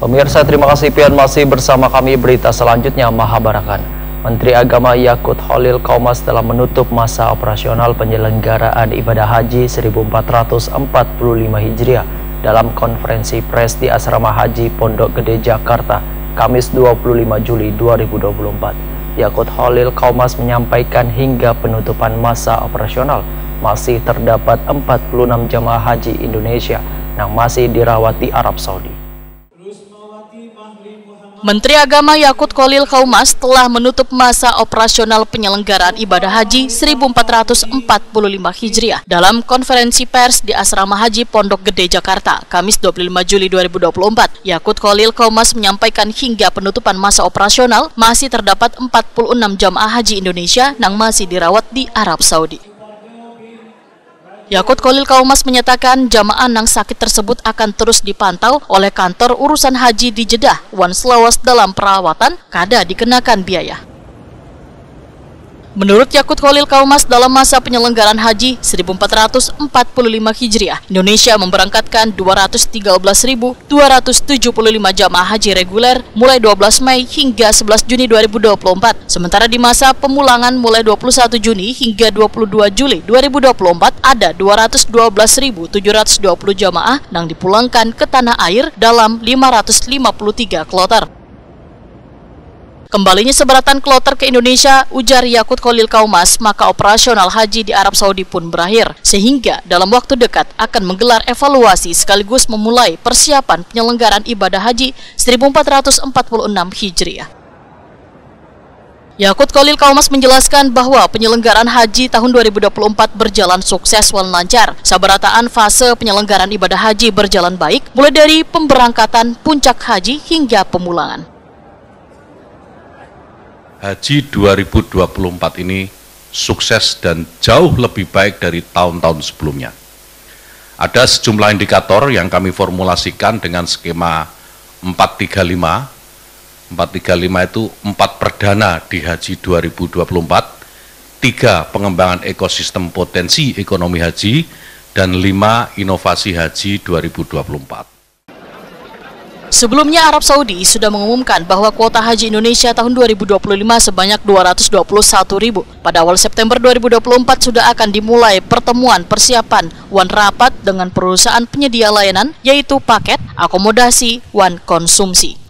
Pemirsa, terima kasih pian masih bersama kami. Berita selanjutnya, Mahabarakan. Menteri Agama Yakut Khalil Qaumas telah menutup masa operasional penyelenggaraan ibadah haji 1445 Hijriah dalam konferensi pers di Asrama Haji Pondok Gede Jakarta, Kamis 25 Juli 2024. Yakut Khalil Qaumas menyampaikan hingga penutupan masa operasional masih terdapat 46 jamaah haji Indonesia yang masih dirawat di Arab Saudi. Menteri Agama Yakut Khalil Qaumas telah menutup masa operasional penyelenggaraan ibadah haji 1445 Hijriah dalam konferensi pers di Asrama Haji Pondok Gede Jakarta, Kamis 25 Juli 2024. Yakut Khalil Qaumas menyampaikan hingga penutupan masa operasional masih terdapat 46 jamaah haji Indonesia yang masih dirawat di Arab Saudi. Yakut Khalil Qaumas menyatakan jamaah yang sakit tersebut akan terus dipantau oleh kantor urusan haji di Jeddah. Wan selawas dalam perawatan kada dikenakan biaya. Menurut Yakut Khalil Qaumas, dalam masa penyelenggaraan haji 1445 Hijriah, Indonesia memberangkatkan 213.275 jamaah haji reguler mulai 12 Mei hingga 11 Juni 2024. Sementara di masa pemulangan mulai 21 Juni hingga 22 Juli 2024 ada 212.720 jamaah yang dipulangkan ke tanah air dalam 553 kloter. Kembalinya seberatan kloter ke Indonesia, ujar Yakut Khalil Qaumas, maka operasional haji di Arab Saudi pun berakhir, sehingga dalam waktu dekat akan menggelar evaluasi sekaligus memulai persiapan penyelenggaraan ibadah haji 1446 Hijriah. Yakut Khalil Qaumas menjelaskan bahwa penyelenggaraan haji tahun 2024 berjalan sukses dan lancar. Sabarataan fase penyelenggaraan ibadah haji berjalan baik, mulai dari pemberangkatan, puncak haji hingga pemulangan. Haji 2024 ini sukses dan jauh lebih baik dari tahun-tahun sebelumnya. Ada sejumlah indikator yang kami formulasikan dengan skema 435. 435 itu 4 perdana di Haji 2024, 3 pengembangan ekosistem potensi ekonomi haji, dan 5 inovasi haji 2024. Sebelumnya, Arab Saudi sudah mengumumkan bahwa kuota haji Indonesia tahun 2025 sebanyak 221.000. Pada awal September 2024 sudah akan dimulai pertemuan persiapan wan rapat dengan perusahaan penyedia layanan, yaitu paket, akomodasi, wan konsumsi.